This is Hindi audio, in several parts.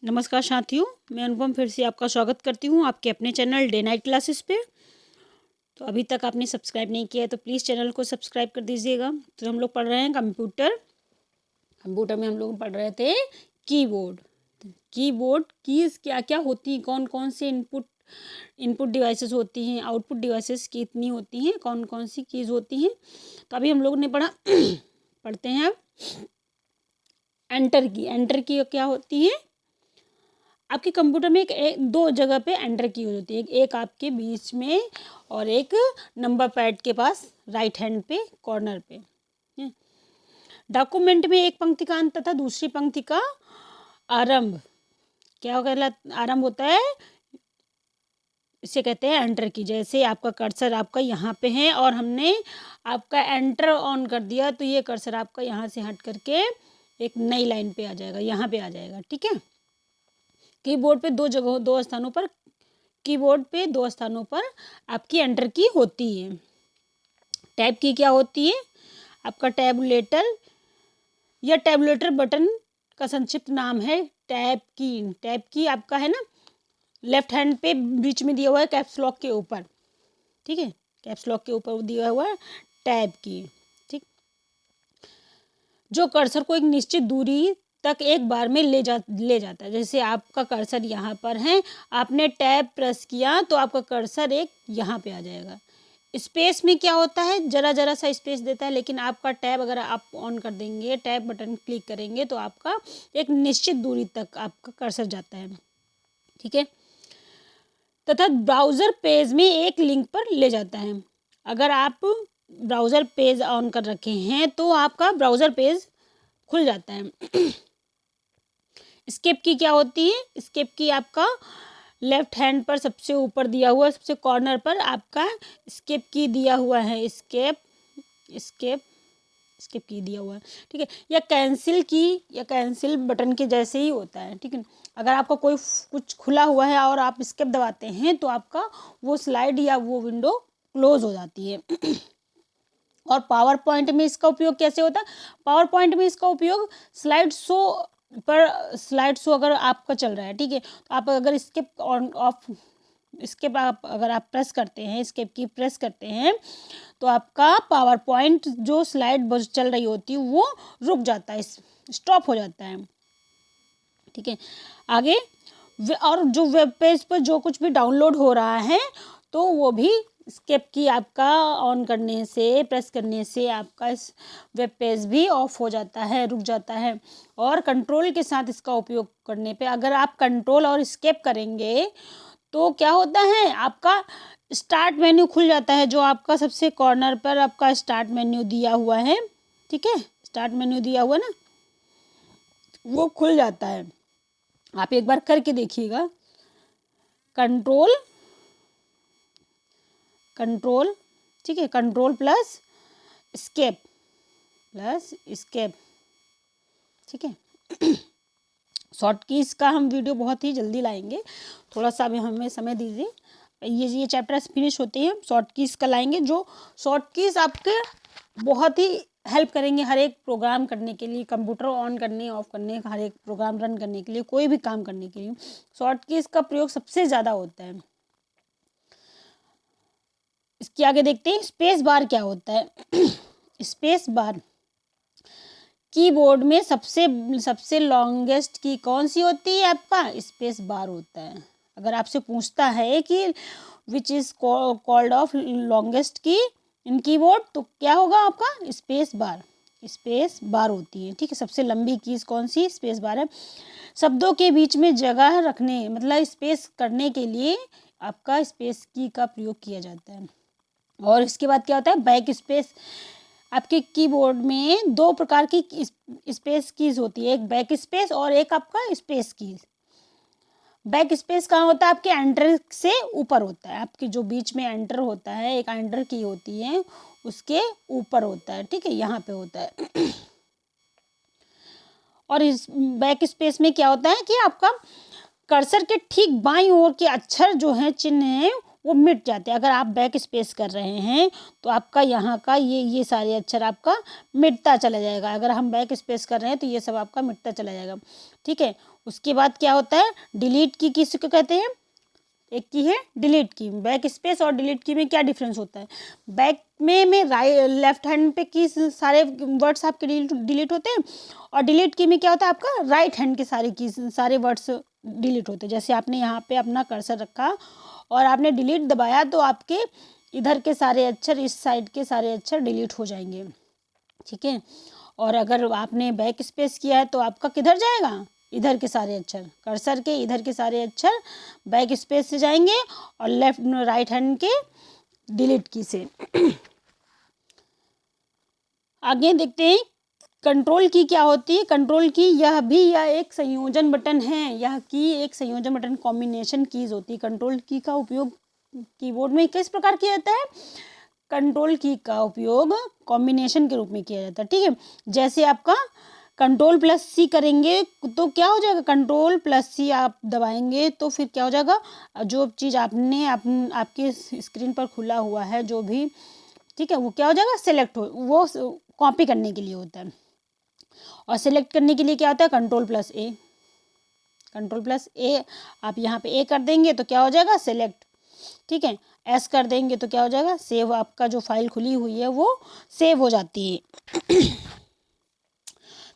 नमस्कार साथियों, मैं अनुपम फिर से आपका स्वागत करती हूँ आपके अपने चैनल डे नाइट क्लासेस पे। तो अभी तक आपने सब्सक्राइब नहीं किया है तो प्लीज़ चैनल को सब्सक्राइब कर दीजिएगा। तो हम लोग पढ़ रहे हैं कंप्यूटर में हम लोग पढ़ रहे थे कीबोर्ड। कीबोर्ड कीज़ क्या क्या होती हैं, कौन कौन से इनपुट डिवाइसेस होती हैं, आउटपुट डिवाइसेस कितनी होती हैं, कौन कौन सी कीज़ होती हैं। तो अभी हम लोग ने पढ़ा पढ़ते हैं अब एंटर की क्या होती है। आपके कंप्यूटर में दो जगह पे एंटर की होती है, एक आपके बीच में और एक नंबर पैड के पास राइट हैंड पे कॉर्नर पे। डॉक्यूमेंट में एक पंक्ति का अंत तथा दूसरी पंक्ति का आरंभ क्या आरंभ होता है, इसे कहते हैं एंटर की। जैसे आपका कर्सर आपका यहाँ पे है और हमने आपका एंटर ऑन कर दिया तो ये कर्सर आपका यहाँ से हट करके एक नई लाइन पे आ जाएगा, यहाँ पे आ जाएगा। ठीक है, कीबोर्ड पे दो स्थानों पर आपकी एंटर की होती है। टैब की क्या होती है, आपका टैबुलेटर बटन का संक्षिप्त नाम है टैब की आपका है ना, लेफ्ट हैंड पे बीच में दिया हुआ है कैप्स लॉक के ऊपर। ठीक है, कैप्स लॉक के ऊपर दिया हुआ है टैब की। ठीक, जो कर्सर को एक निश्चित दूरी तक एक बार में ले जाता है। जैसे आपका कर्सर यहाँ पर है, आपने टैब प्रेस किया तो आपका कर्सर एक यहाँ पे आ जाएगा। स्पेस में क्या होता है, जरा सा स्पेस देता है, लेकिन आपका टैब अगर आप ऑन कर देंगे, टैब बटन क्लिक करेंगे तो आपका एक निश्चित दूरी तक आपका कर्सर जाता है। ठीक है, तथा ब्राउज़र पेज में एक लिंक पर ले जाता है। अगर आप ब्राउज़र पेज ऑन कर रखे हैं तो आपका ब्राउज़र पेज खुल जाता है। स्केप की क्या होती है, स्केप की आपका लेफ्ट हैंड पर सबसे ऊपर दिया हुआ, सबसे कॉर्नर पर आपका स्केप की दिया हुआ है, स्केप की दिया हुआ है। ठीक है, या कैंसिल बटन के जैसे ही होता है। ठीक है, अगर आपका कोई कुछ खुला हुआ है और आप स्केप दबाते हैं तो आपका वो स्लाइड या वो विंडो क्लोज हो जाती है। और पावर पॉइंट में इसका उपयोग कैसे होता है, पावर पॉइंट में इसका उपयोग स्लाइड शो अगर आपका चल रहा है, ठीक है, तो आप अगर स्किप ऑन ऑफ स्किप अगर आप प्रेस करते हैं, स्किप की प्रेस करते हैं तो आपका पावर पॉइंट जो स्लाइड चल रही होती है वो रुक जाता है, स्टॉप हो जाता है। ठीक है, आगे और जो वेब पेज पर जो कुछ भी डाउनलोड हो रहा है तो वो भी स्केप की आपका ऑन करने से, प्रेस करने से आपका इस वेब पेज भी ऑफ हो जाता है, रुक जाता है। और कंट्रोल के साथ इसका उपयोग करने पे अगर आप कंट्रोल और स्केप करेंगे तो क्या होता है, आपका स्टार्ट मेन्यू खुल जाता है, जो आपका सबसे कॉर्नर पर आपका स्टार्ट मेन्यू दिया हुआ है। ठीक है, स्टार्ट मेन्यू दिया हुआ ना, वो खुल जाता है। आप एक बार करके देखिएगा, कंट्रोल, ठीक है, कंट्रोल प्लस स्केप। ठीक है, शॉर्ट कीज का हम वीडियो बहुत ही जल्दी लाएंगे, थोड़ा सा भी हमें समय दीजिए। ये चैप्टर फिनिश होते हैं, शॉर्ट कीज का लाएंगे, जो शॉर्ट कीज आपके बहुत ही हेल्प करेंगे हर एक प्रोग्राम करने के लिए, कंप्यूटर ऑन करने ऑफ करने, हर एक प्रोग्राम रन करने के लिए, कोई भी काम करने के लिए शॉर्ट कीज का प्रयोग सबसे ज़्यादा होता है। इसके आगे देखते हैं स्पेस बार क्या होता है। स्पेस बार कीबोर्ड में सबसे लॉन्गेस्ट की कौन सी होती है, आपका स्पेस बार होता है। अगर आपसे पूछता है कि which is called off longest key in keyboard तो क्या होगा आपका स्पेस बार होती है। ठीक है, सबसे लंबी कीज कौन सी, स्पेस बार है। शब्दों के बीच में जगह रखने मतलब स्पेस करने के लिए आपका स्पेस की का प्रयोग किया जाता है। और इसके बाद क्या होता है, बैक स्पेस। आपके कीबोर्ड में दो प्रकार की स्पेस कीज होती है, एक बैक स्पेस और एक आपका स्पेस कीज। बैक स्पेस कहाँ होता है, आपके एंटर से ऊपर होता है, आपके जो बीच में एंटर होता है, एक एंटर की होती है उसके ऊपर होता है। ठीक है, यहाँ पे होता है। और इस बैक स्पेस में क्या होता है कि आपका कर्सर के ठीक बाईं ओर के अक्षर जो है, चिन्ह है, वो मिट जाते हैं। अगर आप बैक स्पेस कर रहे हैं तो आपका यहाँ का ये सारे अक्षर आपका मिटता चला जाएगा। अगर हम बैक स्पेस कर रहे हैं तो ये सब आपका मिटता चला जाएगा, ठीक है। उसके बाद क्या होता है, डिलीट की किसको कहते हैं, एक की है डिलीट की। बैक स्पेस और डिलीट की में क्या डिफरेंस होता है, बैक में राइट लेफ्ट हैंड पे की सारे वर्ड्स आपके डिलीट होते हैं, और डिलीट की में क्या होता है, आपका राइट हैंड के सारे वर्ड्स डिलीट होते हैं। जैसे आपने यहाँ पे अपना कर्सर रखा और आपने डिलीट दबाया तो आपके इधर के सारे अक्षर, इस साइड के सारे अक्षर डिलीट हो जाएंगे, ठीक है। और अगर आपने बैक स्पेस किया है तो आपका किधर जाएगा, इधर के सारे अक्षर, कर्सर के इधर के सारे अक्षर बैक स्पेस से जाएंगे और लेफ्ट राइट हैंड के डिलीट की से। आगे देखते हैं कंट्रोल की क्या होती है। कंट्रोल की यह एक संयोजन बटन है, यह की एक संयोजन बटन कॉम्बिनेशन कीज होती है। कंट्रोल की का उपयोग कीबोर्ड में किस प्रकार किया जाता है, कंट्रोल की का उपयोग कॉम्बिनेशन के रूप में किया जाता है, ठीक है। जैसे आपका कंट्रोल प्लस सी करेंगे तो क्या हो जाएगा, कंट्रोल प्लस सी आप दबाएंगे तो फिर क्या हो जाएगा, जो चीज़ आपने आपके स्क्रीन पर खुला हुआ है जो भी, ठीक है, वो क्या हो जाएगा, सेलेक्ट हो, वो कॉपी करने के लिए होता है। और सेलेक्ट करने के लिए क्या होता है, कंट्रोल प्लस ए। कंट्रोल प्लस ए आप यहाँ पे ए कर देंगे तो क्या हो जाएगा, सेलेक्ट, ठीक है। एस कर देंगे तो क्या हो जाएगा, सेव। आपका जो फाइल खुली हुई है वो सेव हो जाती है।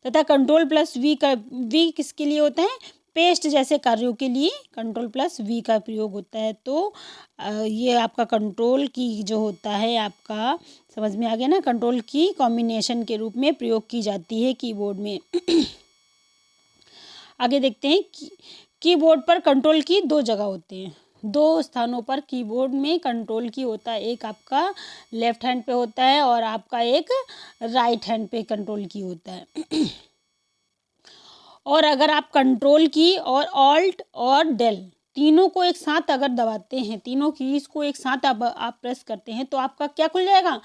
तथा कंट्रोल प्लस वी किसके लिए होता है, पेस्ट जैसे कार्यों के लिए कंट्रोल प्लस वी का प्रयोग होता है। तो ये आपका कंट्रोल की जो होता है आपका, समझ में आ गया ना, कंट्रोल की कॉम्बिनेशन के रूप में प्रयोग की जाती है कीबोर्ड में। आगे देखते हैं कीबोर्ड पर कंट्रोल की दो जगह होते हैं, दो स्थानों पर कीबोर्ड में कंट्रोल की होता है। एक आपका लेफ्ट हैंड पे होता है और आपका एक राइट हैंड पे कंट्रोल की होता है। और अगर आप कंट्रोल की और ऑल्ट और डेल तीनों को एक साथ अगर दबाते हैं, तीनों कीज को एक साथ आप प्रेस करते हैं तो आपका क्या खुल जाएगा,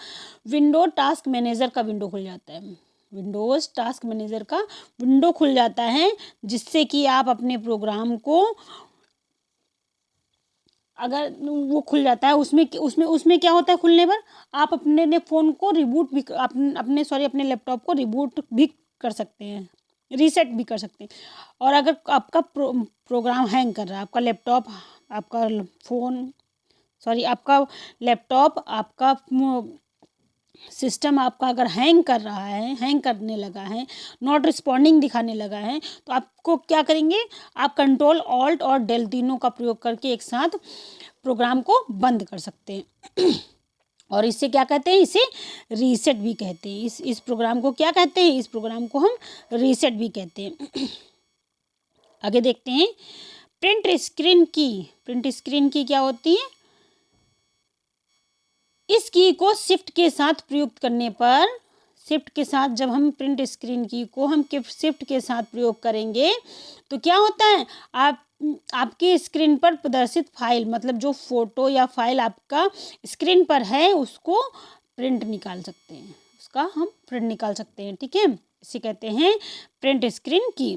विंडो टास्क मैनेजर का विंडो खुल जाता है। विंडोज़ टास्क मैनेजर का विंडो खुल जाता है, जिससे कि आप अपने प्रोग्राम को, अगर वो खुल जाता है उसमें उसमें उसमें क्या होता है, खुलने पर आप अपने फ़ोन को रिबूट भी अपने लैपटॉप को रिबूट भी कर सकते हैं, रीसेट भी कर सकते हैं। और अगर आपका प्रोग्राम हैंग कर रहा है, आपका लैपटॉप, आपका फ़ोन, आपका लैपटॉप, आपका सिस्टम आपका अगर हैंग कर रहा है, हैंग करने लगा है, नॉट रिस्पॉन्डिंग दिखाने लगा है, तो आपको क्या करेंगे, आप कंट्रोल ऑल्ट और डेल तीनों का प्रयोग करके एक साथ प्रोग्राम को बंद कर सकते हैं। और इससे क्या कहते हैं, इसे रीसेट भी कहते हैं। इस प्रोग्राम को क्या कहते हैं, इस प्रोग्राम को हम रीसेट भी कहते हैं। आगे देखते हैं प्रिंट स्क्रीन की। प्रिंट स्क्रीन की क्या होती है, इस की को शिफ्ट के साथ प्रयुक्त करने पर, शिफ्ट के साथ जब हम प्रिंट स्क्रीन की को हम शिफ्ट के साथ प्रयोग करेंगे तो क्या होता है, आपकी स्क्रीन पर प्रदर्शित फाइल, मतलब जो फोटो या फाइल आपका स्क्रीन पर है उसको प्रिंट निकाल सकते हैं, उसका हम प्रिंट निकाल सकते हैं, ठीक है। इसे कहते हैं प्रिंट स्क्रीन की।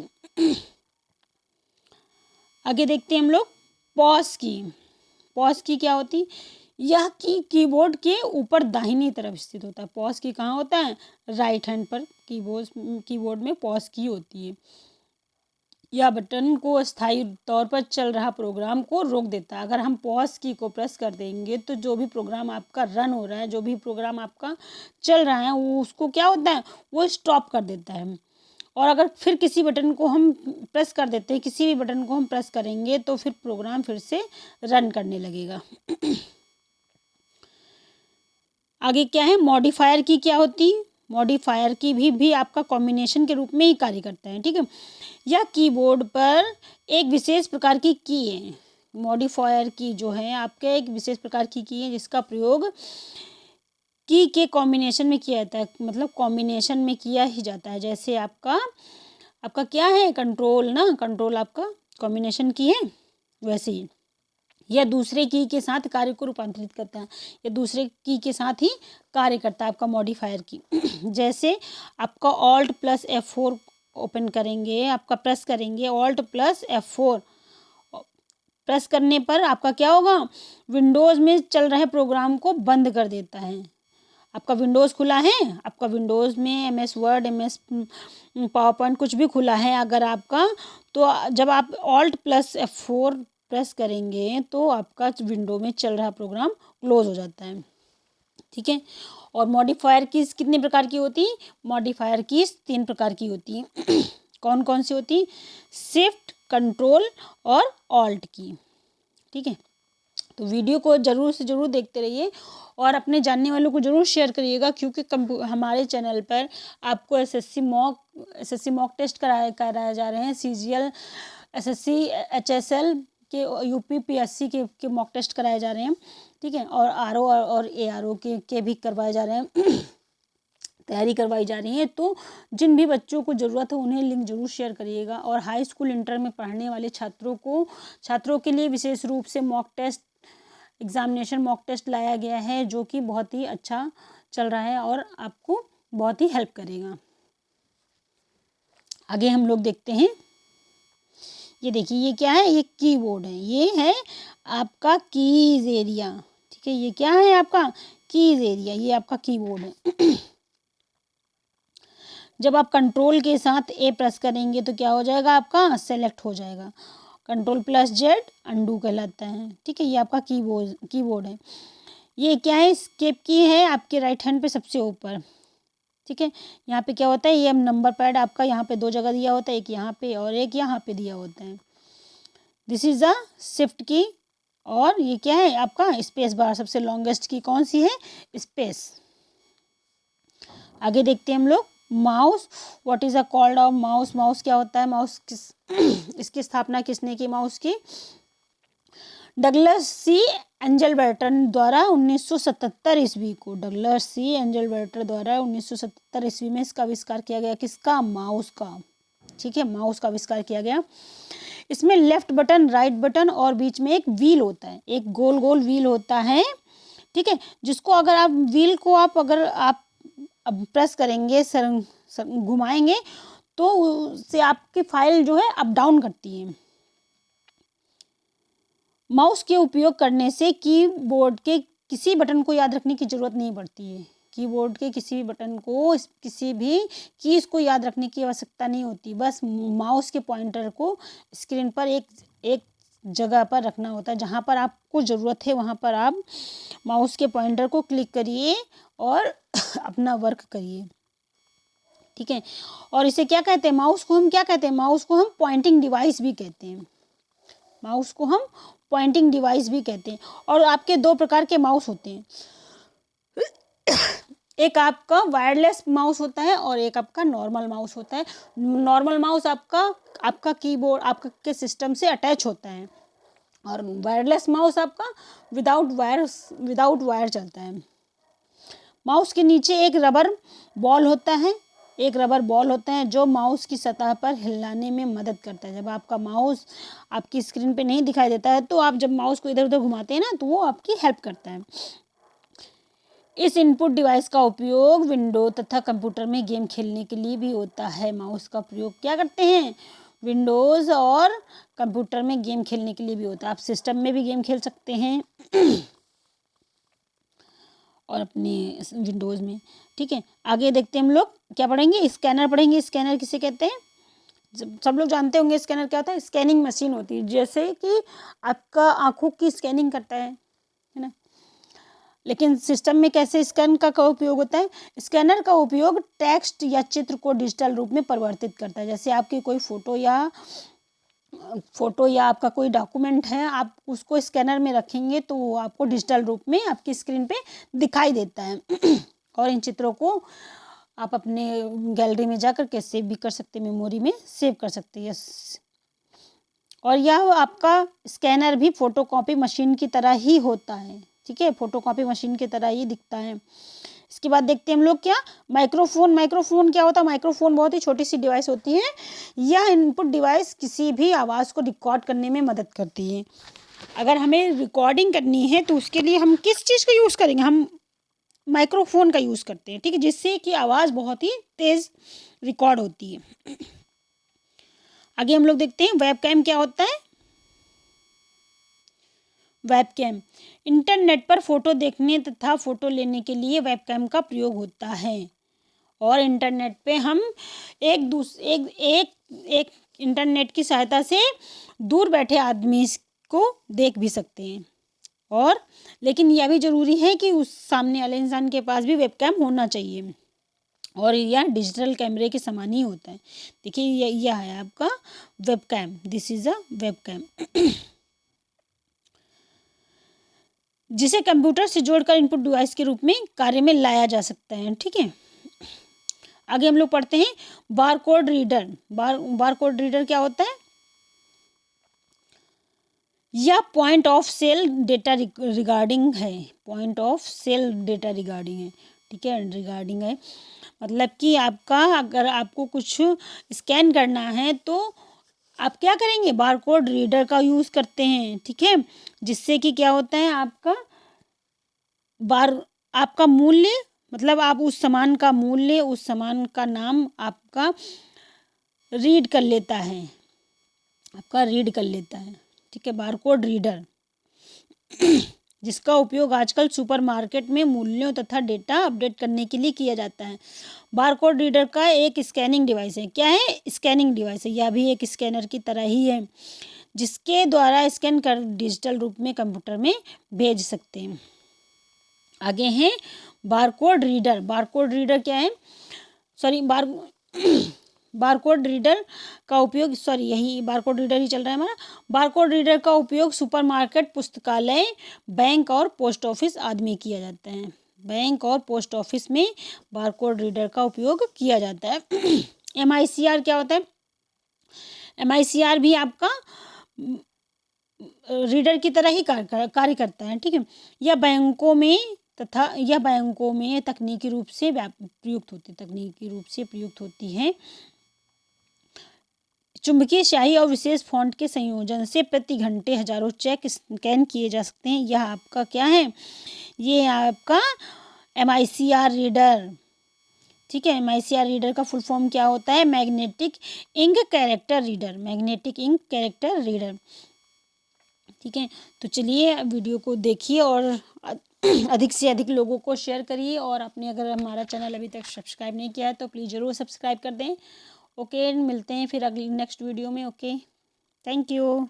आगे देखते हैं हम लोग पॉज की। पॉज की क्या होती, यह की कीबोर्ड के ऊपर दाहिनी तरफ स्थित होता है। पॉज की कहाँ होता है, राइट हैंड पर कीबोर्ड में पॉज की होती है। यह बटन को स्थायी तौर पर चल रहा प्रोग्राम को रोक देता है। अगर हम पॉज की को प्रेस कर देंगे तो जो भी प्रोग्राम आपका रन हो रहा है, जो भी प्रोग्राम आपका चल रहा है, वो उसको क्या होता है, वो स्टॉप कर देता है। और अगर फिर किसी बटन को हम प्रेस कर देते हैं, किसी भी बटन को हम प्रेस करेंगे तो फिर प्रोग्राम फिर से रन करने लगेगा। आगे क्या है, मॉडिफायर की क्या होती है। मॉडिफायर की भी आपका कॉम्बिनेशन के रूप में ही कार्य करता है, ठीक है। यह कीबोर्ड पर एक विशेष प्रकार की है। मॉडिफायर की जो है आपके एक विशेष प्रकार की है, जिसका प्रयोग की के कॉम्बिनेशन में किया जाता है, मतलब कॉम्बिनेशन में किया ही जाता है। जैसे आपका क्या है, कंट्रोल ना, कंट्रोल आपका कॉम्बिनेशन की है, वैसे ही यह दूसरे की के साथ कार्य को रूपांतरित करता है, यह दूसरे की के साथ ही कार्य करता है आपका मॉडिफायर की। जैसे आपका ऑल्ट प्लस F4 ओपन करेंगे, आपका प्रेस करेंगे ऑल्ट प्लस F4, प्रेस करने पर आपका क्या होगा, विंडोज़ में चल रहे प्रोग्राम को बंद कर देता है। आपका विंडोज़ खुला है, आपका विंडोज़ में MS word, MS power point कुछ भी खुला है अगर आपका, तो जब आप Alt+F4 प्रेस करेंगे तो आपका विंडो में चल रहा प्रोग्राम क्लोज हो जाता है। ठीक है। और मॉडिफायर कीज़ कितने प्रकार की होती हैं? मॉडिफायर कीज़ 3 प्रकार की होती हैं। कौन कौन सी होती हैं? शिफ्ट, कंट्रोल और ऑल्ट की। ठीक है। तो वीडियो को ज़रूर से ज़रूर देखते रहिए और अपने जानने वालों को ज़रूर शेयर करिएगा, क्योंकि हमारे चैनल पर आपको एसएससी मॉक टेस्ट कराया जा रहे हैं। CGL, SSC, HSL के, UP PSC के मॉक टेस्ट कराए जा रहे हैं। ठीक है। और RO और ARO के भी करवाए जा रहे हैं। तैयारी करवाई जा रही है। तो जिन भी बच्चों को ज़रूरत है उन्हें लिंक ज़रूर शेयर करिएगा। और हाई स्कूल, इंटर में पढ़ने वाले छात्रों के लिए विशेष रूप से एग्जामिनेशन मॉक टेस्ट लाया गया है, जो कि बहुत ही अच्छा चल रहा है और आपको बहुत ही हेल्प करेगा। आगे हम लोग देखते हैं। ये देखिए, ये क्या है? ये कीबोर्ड है। ये है आपका कीज एरिया। ठीक है। ये क्या है? आपका कीज एरिया। ये आपका कीबोर्ड है। जब आप कंट्रोल के साथ A प्रेस करेंगे तो क्या हो जाएगा? आपका सेलेक्ट हो जाएगा। Ctrl+Z अंडू कहलाता है। ठीक है। ये आपका कीबोर्ड है। ये क्या है? एस्केप की है आपके राइट हैंड पे सबसे ऊपर। ठीक है। यहाँ पे क्या होता है? ये नंबर पैड आपका यहाँ पे 2 जगह दिया होता है, एक यहाँ पे और एक यहाँ पे दिया होता है। दिस इज द शिफ्ट की। और ये क्या है? आपका स्पेस बार। सबसे लॉन्गेस्ट की कौन सी है? स्पेस। आगे देखते हैं हम लोग। Mouse, what is a called off mouse? Mouse क्या होता है? माउस इसकी स्थापना किसने की? माउस की डगलस सी एंजलबर्टन द्वारा 1977 ईस्वी को। डगलस सी एंजलबर्टन द्वारा 1977 ईस्वी में इसका आविष्कार किया गया। किसका? माउस का। ठीक है। माउस का आविष्कार किया गया। इसमें लेफ्ट बटन, राइट बटन और बीच में एक व्हील होता है, एक गोल गोल व्हील होता है। ठीक है। जिसको अगर आप व्हील को अगर आप अब प्रेस करेंगे, घुमाएंगे तो उससे आपकी फाइल जो है अप डाउन करती है। माउस के उपयोग करने से कीबोर्ड के किसी बटन को याद रखने की जरूरत नहीं पड़ती है। कीबोर्ड के किसी भी बटन को, किसी भी कीज को याद रखने की आवश्यकता नहीं होती। बस माउस के पॉइंटर को स्क्रीन पर एक जगह पर रखना होता है। जहाँ पर आपको ज़रूरत है वहाँ पर आप माउस के पॉइंटर को क्लिक करिए और अपना वर्क करिए। ठीक है। और इसे क्या कहते हैं? माउस को हम क्या कहते हैं? माउस को हम पॉइंटिंग डिवाइस भी कहते हैं। माउस को हम पॉइंटिंग डिवाइस भी कहते हैं। और आपके 2 प्रकार के माउस होते हैं। एक आपका वायरलेस माउस होता है और एक आपका नॉर्मल माउस होता है। नॉर्मल माउस आपका कीबोर्ड आपके सिस्टम से अटैच होता है और वायरलेस माउस आपका विदाउट वायर चलता है। माउस के नीचे एक रबर बॉल होता है जो माउस की सतह पर हिलाने में मदद करता है। जब आपका माउस आपकी स्क्रीन पे नहीं दिखाई देता है तो आप जब माउस को इधर उधर घुमाते हैं ना, तो वो आपकी हेल्प करता है। इस इनपुट डिवाइस का उपयोग विंडो तथा कंप्यूटर में गेम खेलने के लिए भी होता है। माउस का प्रयोग क्या करते हैं? विंडोज़ और कंप्यूटर में गेम खेलने के लिए भी होता है। आप सिस्टम में भी गेम खेल सकते हैं और अपने विंडोज़ में। ठीक है। आगे देखते हैं हम लोग क्या पढ़ेंगे? स्कैनर पढ़ेंगे। स्कैनर किसे कहते हैं? सब लोग जानते होंगे स्कैनर क्या होता है। स्कैनिंग मशीन होती है, जैसे कि आपका आँखों की स्कैनिंग करता है ना। लेकिन सिस्टम में कैसे स्कैन का उपयोग होता है? स्कैनर का उपयोग टेक्स्ट या चित्र को डिजिटल रूप में परिवर्तित करता है। जैसे आपकी कोई फोटो या आपका कोई डॉक्यूमेंट है, आप उसको स्कैनर में रखेंगे तो वो आपको डिजिटल रूप में आपकी स्क्रीन पे दिखाई देता है। और इन चित्रों को आप अपने गैलरी में जाकर के सेव भी कर सकते हैं, मेमोरी में सेव कर सकते हैं। और यह आपका स्कैनर भी फोटोकॉपी मशीन की तरह ही होता है। ठीक है। फोटोकॉपी मशीन की तरह ही दिखता है। इसके बाद देखते हैं हम लोग क्या? माइक्रोफोन क्या होता है? माइक्रोफोन बहुत ही छोटी सी डिवाइस होती है। यह इनपुट डिवाइस किसी भी आवाज़ को रिकॉर्ड करने में मदद करती है। अगर हमें रिकॉर्डिंग करनी है तो उसके लिए हम किस चीज़ का यूज़ करेंगे? हम माइक्रोफोन का यूज़ करते हैं। ठीक है। जिससे कि आवाज़ बहुत ही तेज़ रिकॉर्ड होती है। आगे हम लोग देखते हैं वेबकैम क्या होता है। वेबकैम इंटरनेट पर फोटो देखने तथा फोटो लेने के लिए वेबकैम का प्रयोग होता है। और इंटरनेट पे हम एक इंटरनेट की सहायता से दूर बैठे आदमी को देख भी सकते हैं। और लेकिन यह भी ज़रूरी है कि उस सामने वाले इंसान के पास भी वेबकैम होना चाहिए और यह डिजिटल कैमरे के समान ही होता है। देखिए यह है आपका webcam, this is a webcam जिसे कंप्यूटर से जोड़कर इनपुट डिवाइस के रूप में कार्य में लाया जा सकता है। ठीक है, आगे हम लोग पढ़ते हैं बारकोड रीडर। बारकोड रीडर क्या होता है? यह point of sale data regarding है। Point of sale data regarding है। ठीक है, रिगार्डिंग है मतलब कि आपका अगर आपको कुछ स्कैन करना है तो आप क्या करेंगे? बारकोड रीडर का यूज़ करते हैं। ठीक है, जिससे कि क्या होता है आपका मूल्य मतलब आप उस सामान का मूल्य, उस सामान का नाम आपका रीड कर लेता है, ठीक है, बारकोड रीडर जिसका उपयोग आजकल सुपरमार्केट में मूल्यों तथा डेटा अपडेट करने के लिए किया जाता है। बारकोड रीडर का एक स्कैनिंग डिवाइस है। क्या है? स्कैनिंग डिवाइस है। यह भी एक स्कैनर की तरह ही है जिसके द्वारा स्कैन कर डिजिटल रूप में कंप्यूटर में भेज सकते हैं। आगे हैं बारकोड रीडर। बारकोड रीडर क्या है? बारकोड रीडर का उपयोग यही बारकोड रीडर ही चल रहा है हमारा। बारकोड रीडर का उपयोग सुपरमार्केट, पुस्तकालय, बैंक और पोस्ट ऑफिस आदि में किया जाता है। बैंक और पोस्ट ऑफिस में बारकोड रीडर का उपयोग किया जाता है। MICR क्या होता है? MICR भी आपका रीडर की तरह ही कार्य करता है। ठीक है, यह बैंकों में तकनीकी रूप से प्रयुक्त होती है। चुंबकीय स्याही और विशेष फॉन्ट के संयोजन से प्रति घंटे हजारों चेक स्कैन किए जा सकते हैं। यह आपका क्या है? ये आपका MICR रीडर। ठीक है, MICR रीडर का फुल फॉर्म क्या होता है? Magnetic ink character reader. ठीक है, तो चलिए वीडियो को देखिए और अधिक से अधिक लोगों को शेयर करिए और आपने अगर हमारा चैनल अभी तक सब्सक्राइब नहीं किया है तो प्लीज़ ज़रूर सब्सक्राइब कर दें। ओके, मिलते हैं फिर अगली नेक्स्ट वीडियो में। Okay, thank you.